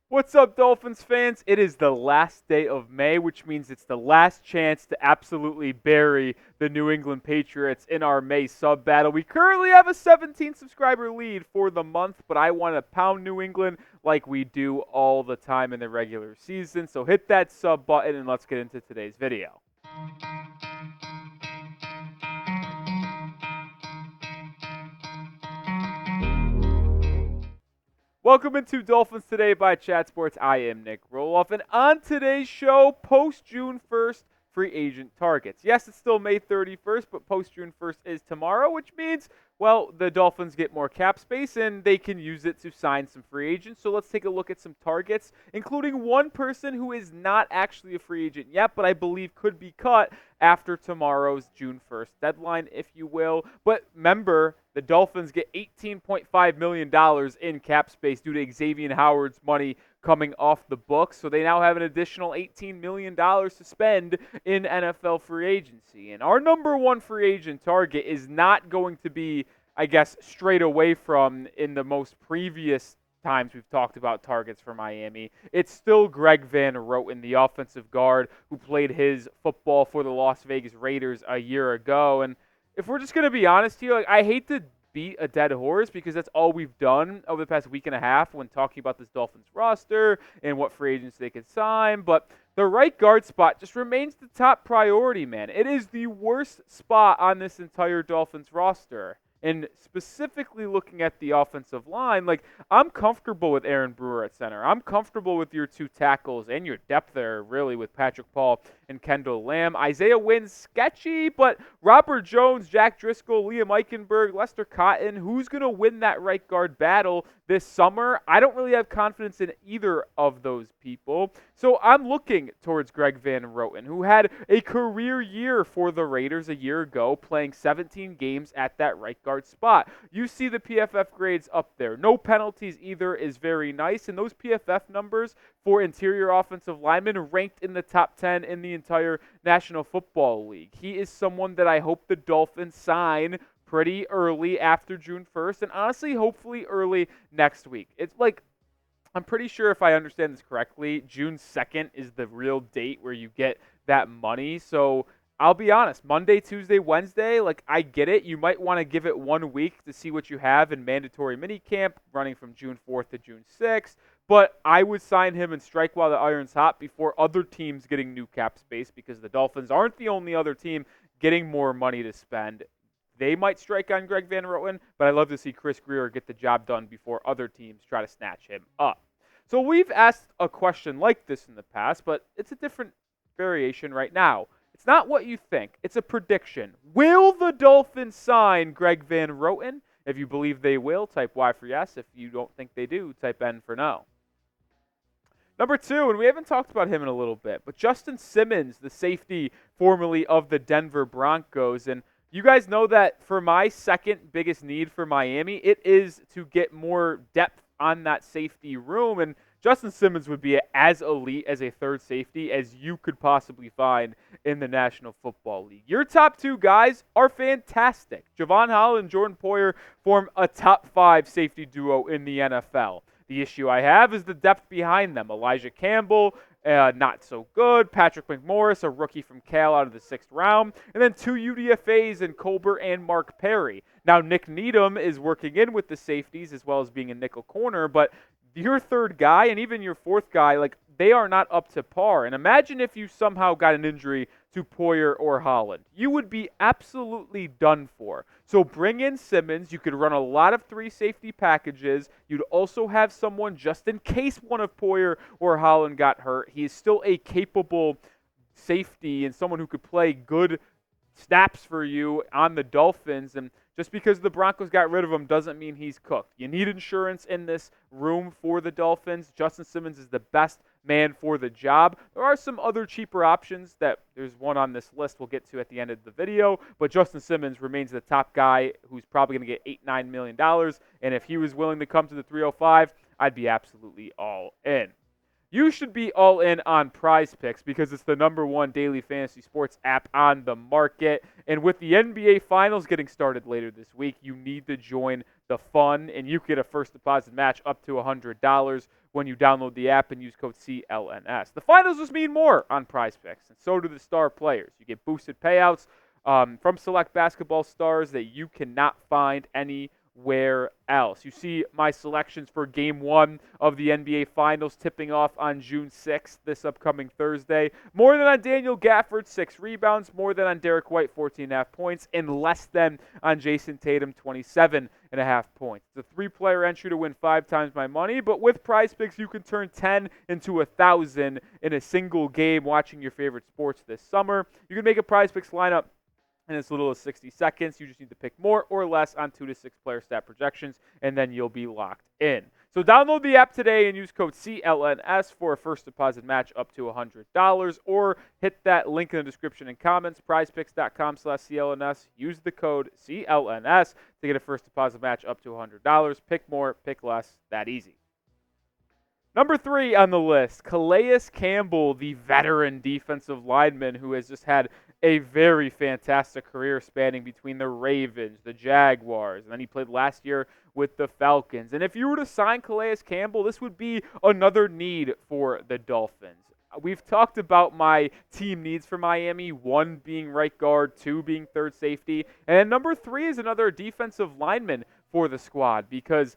What's up, Dolphins fans? It is the last day of May, which means it's the last chance to absolutely bury the New England Patriots in our May sub battle. We currently have a 17 subscriber lead for the month, but I want to pound New England like we do all the time in the regular season. So hit that sub button and let's get into today's video. Welcome into Dolphins Today by Chat Sports. I am Nic Rohloff, and on today's show, post-June 1st, free agent targets. Yes, it's still May 31st, but post-June 1st is tomorrow, which means, well, the Dolphins get more cap space, and they can use it to sign some free agents. So let's take a look at some targets, including one person who is not actually a free agent yet, but I believe could be cut after tomorrow's June 1st deadline, if you will. But remember, the Dolphins get $18.5 million in cap space due to Xavier Howard's money coming off the books. So they now have an additional $18 million to spend in NFL free agency. And our number one free agent target is not going to be, I guess, straight away from in the most previous times we've talked about targets for Miami. It's still Greg Van Roten, the offensive guard who played his football for the Las Vegas Raiders a year ago. And if we're just going to be honest here, I hate to beat a dead horse because that's all we've done over the past week and a half when talking about this Dolphins roster and what free agents they could sign. But the right guard spot just remains the top priority, man. It is the worst spot on this entire Dolphins roster. And specifically looking at the offensive line, I'm comfortable with Aaron Brewer at center. I'm comfortable with your two tackles and your depth there, really, with Patrick Paul and Kendall Lamb. Isaiah Wynn's sketchy, but Robert Jones, Jack Driscoll, Liam Eichenberg, Lester Cotton, who's going to win that right guard battle this summer? I don't really have confidence in either of those people. So I'm looking towards Greg Van Roten, who had a career year for the Raiders a year ago, playing 17 games at that right guard spot. You see the PFF grades up there. No penalties either is very nice, and those PFF numbers for interior offensive linemen ranked in the top 10 in the entire National Football League. He is someone that I hope the Dolphins sign pretty early after June 1st, and honestly, hopefully early next week. It's I'm pretty sure if I understand this correctly, June 2nd is the real date where you get that money. So I'll be honest, Monday, Tuesday, Wednesday, I get it. You might want to give it 1 week to see what you have in mandatory minicamp running from June 4th to June 6th. But I would sign him and strike while the iron's hot before other teams getting new cap space, because the Dolphins aren't the only other team getting more money to spend. They might strike on Greg Van Roten, but I'd love to see Chris Grier get the job done before other teams try to snatch him up. So we've asked a question like this in the past, but it's a different variation right now. It's not what you think. It's a prediction. Will the Dolphins sign Greg Van Roten? If you believe they will, type Y for yes. If you don't think they do, type N for no. Number 2, and we haven't talked about him in a little bit, but Justin Simmons, the safety formerly of the Denver Broncos. And you guys know that for my second biggest need for Miami, it is to get more depth on that safety room, and Justin Simmons would be as elite as a third safety as you could possibly find in the National Football League. Your top 2 guys are fantastic. Javon Holland and Jordan Poyer form a top 5 safety duo in the NFL. The issue I have is the depth behind them. Elijah Campbell, not so good. Patrick McMorris, a rookie from Cal out of the 6th round. And then 2 UDFAs in Colbert and Mark Perry. Now, Nick Needham is working in with the safeties as well as being a nickel corner, but your third guy and even your fourth guy, they are not up to par. And imagine if you somehow got an injury to Poyer or Holland. You would be absolutely done for. So bring in Simmons. You could run a lot of 3 safety packages. You'd also have someone just in case one of Poyer or Holland got hurt. He is still a capable safety and someone who could play good snaps for you on the Dolphins. And just because the Broncos got rid of him doesn't mean he's cooked. You need insurance in this room for the Dolphins. Justin Simmons is the best man for the job. There are some other cheaper options that there's one on this list we'll get to at the end of the video, but Justin Simmons remains the top guy who's probably going to get $8-9 million, and if he was willing to come to the 305, I'd be absolutely all in. you should be all in on Prize Picks because it's the #1 daily fantasy sports app on the market. And with the NBA Finals getting started later this week, you need to join the fun, and you get a first deposit match up to $100 when you download the app and use code CLNS. The Finals just mean more on Prize Picks, and so do the star players. You get boosted payouts from select basketball stars that you cannot find anywhere else. You see my selections for Game 1 of the NBA Finals tipping off on June 6th, this upcoming Thursday. More than on Daniel Gafford, 6 rebounds. More than on Derek White, 14.5 points. And less than on Jason Tatum, 27.5 points. It's a 3-player entry to win 5 times my money, but with Prize Picks, you can turn 10 into 1,000 in a single game watching your favorite sports this summer. You can make a Prize Picks lineup in as little as 60 seconds. You just need to pick more or less on 2 to 6 player stat projections, and then you'll be locked in. So download the app today and use code CLNS for a first deposit match up to $100, or hit that link in the description and comments, prizepicks.com/CLNS. Use the code CLNS to get a first deposit match up to $100. Pick more, pick less, that easy. Number 3 on the list, Calais Campbell, the veteran defensive lineman who has just had a very fantastic career spanning between the Ravens, the Jaguars, and then he played last year with the Falcons. And if you were to sign Calais Campbell, this would be another need for the Dolphins. We've talked about my team needs for Miami, 1 being right guard, 2 being third safety, and then number 3 is another defensive lineman for the squad because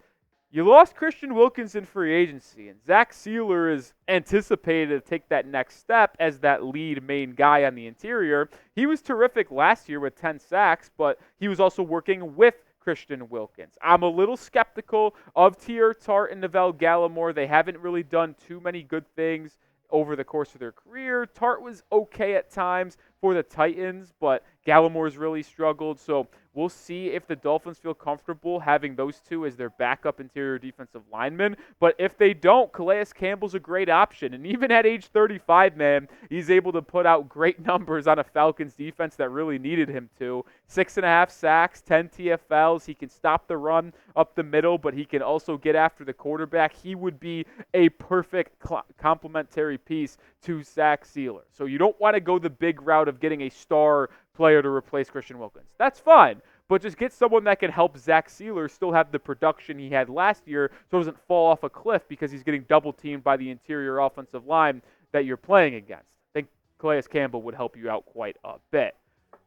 you lost Christian Wilkins in free agency, and Zach Sealer is anticipated to take that next step as that lead main guy on the interior. He was terrific last year with 10 sacks, but he was also working with Christian Wilkins. I'm a little skeptical of Teair Tart and Neville Gallimore. They haven't really done too many good things over the course of their career. Tart was okay at times for the Titans, but Gallimore's really struggled. So we'll see if the Dolphins feel comfortable having those two as their backup interior defensive linemen. But if they don't, Calais Campbell's a great option. And even at age 35, man, he's able to put out great numbers on a Falcons defense that really needed him to. 6.5 sacks, 10 TFLs. He can stop the run up the middle, but he can also get after the quarterback. He would be a perfect complementary piece to Zach Sealer. So you don't want to go the big route of getting a star player to replace Christian Wilkins. That's fine, but just get someone that can help Zach Sealer still have the production he had last year so it doesn't fall off a cliff because he's getting double-teamed by the interior offensive line that you're playing against. I think Calais Campbell would help you out quite a bit.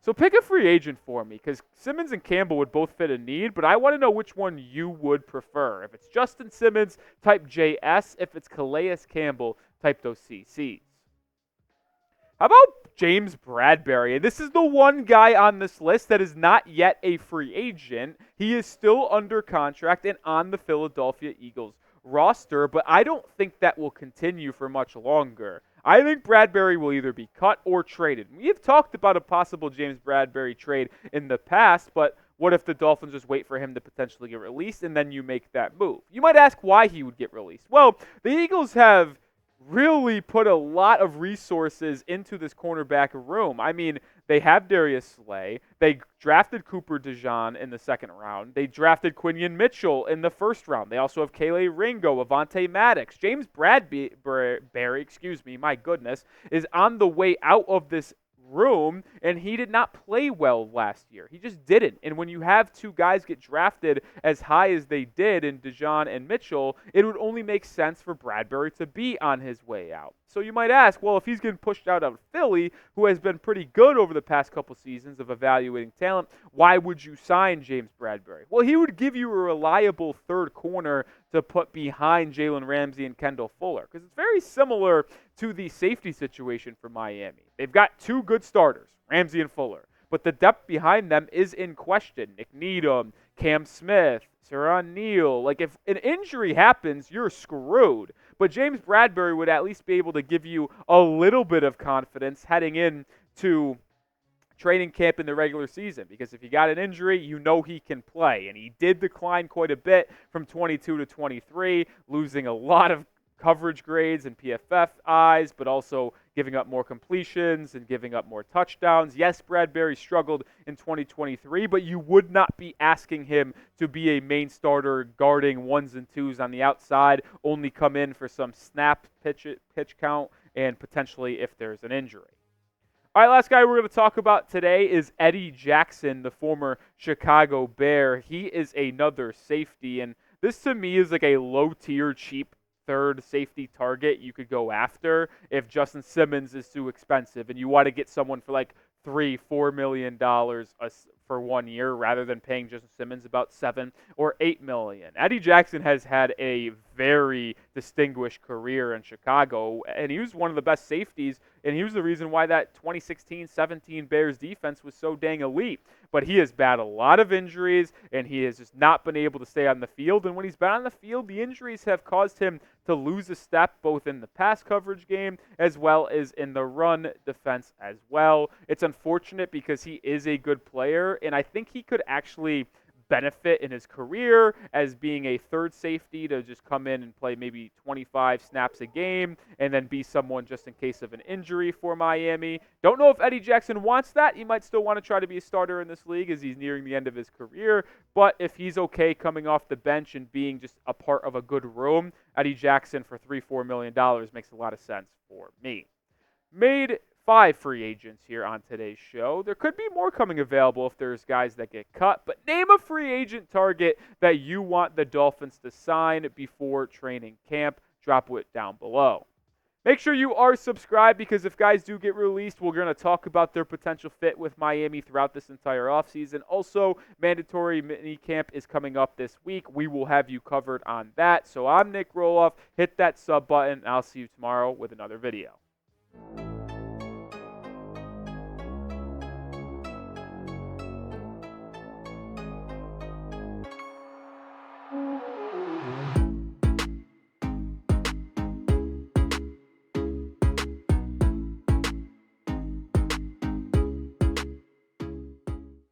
So pick a free agent for me because Simmons and Campbell would both fit a need, but I want to know which one you would prefer. If it's Justin Simmons, type JS. If it's Calais Campbell, type those CCs. How about James Bradberry? And this is the one guy on this list that is not yet a free agent. He is still under contract and on the Philadelphia Eagles roster, but I don't think that will continue for much longer. I think Bradberry will either be cut or traded. We have talked about a possible James Bradberry trade in the past, but what if the Dolphins just wait for him to potentially get released and then you make that move? You might ask why he would get released. Well, the Eagles have really put a lot of resources into this cornerback room. I mean, they have Darius Slay. They drafted Cooper DeJean in the second round. They drafted Quinyon Mitchell in the first round. They also have Calais Ringo, Avonte Maddox. James Bradberry, my goodness, is on the way out of this room, and he did not play well last year. He just didn't. And when you have two guys get drafted as high as they did in DeJean and Mitchell, it would only make sense for Bradberry to be on his way out. So you might ask, well, if he's getting pushed out of Philly, who has been pretty good over the past couple seasons of evaluating talent, why would you sign James Bradberry? Well, he would give you a reliable third corner to put behind Jalen Ramsey and Kendall Fuller, because it's very similar to the safety situation for Miami. They've got two good starters, Ramsey and Fuller, but the depth behind them is in question. Nick Needham, Cam Smith, Siran Neal. Like, if an injury happens, you're screwed. But James Bradberry would at least be able to give you a little bit of confidence heading into training camp in the regular season, because if he got an injury, you know he can play. And he did decline quite a bit from 22 to 23, losing a lot of coverage grades and PFF eyes, but also giving up more completions and giving up more touchdowns. Yes, Bradberry struggled in 2023, but you would not be asking him to be a main starter guarding ones and twos on the outside, only come in for some snap pitch count and potentially if there's an injury. All right, last guy we're going to talk about today is Eddie Jackson, the former Chicago Bear. He is another safety, and this to me is like a low-tier, cheap third safety target you could go after if Justin Simmons is too expensive and you want to get someone for like $3-4 million for 1 year rather than paying Justin Simmons about $7 or $8 million. Eddie Jackson has had a very distinguished career in Chicago, and he was one of the best safeties, and he was the reason why that 2016-17 Bears defense was so dang elite. But he has battled a lot of injuries, and he has just not been able to stay on the field. And when he's been on the field, the injuries have caused him to lose a step both in the pass coverage game as well as in the run defense as well. It's unfortunate because he is a good player, and I think he could actually benefit in his career as being a third safety to just come in and play maybe 25 snaps a game and then be someone just in case of an injury for Miami. Don't know if Eddie Jackson wants that. He might still want to try to be a starter in this league as he's nearing the end of his career, but if he's okay coming off the bench and being just a part of a good room, Eddie Jackson for $3-4 million makes a lot of sense for me. Made 5 free agents here on today's show. There could be more coming available if there's guys that get cut, but name a free agent target that you want the Dolphins to sign before training camp. Drop it down below. Make sure you are subscribed because if guys do get released, we're going to talk about their potential fit with Miami throughout this entire offseason. Also, mandatory minicamp is coming up this week. We will have you covered on that. So I'm Nic Rohloff. Hit that sub button, and I'll see you tomorrow with another video.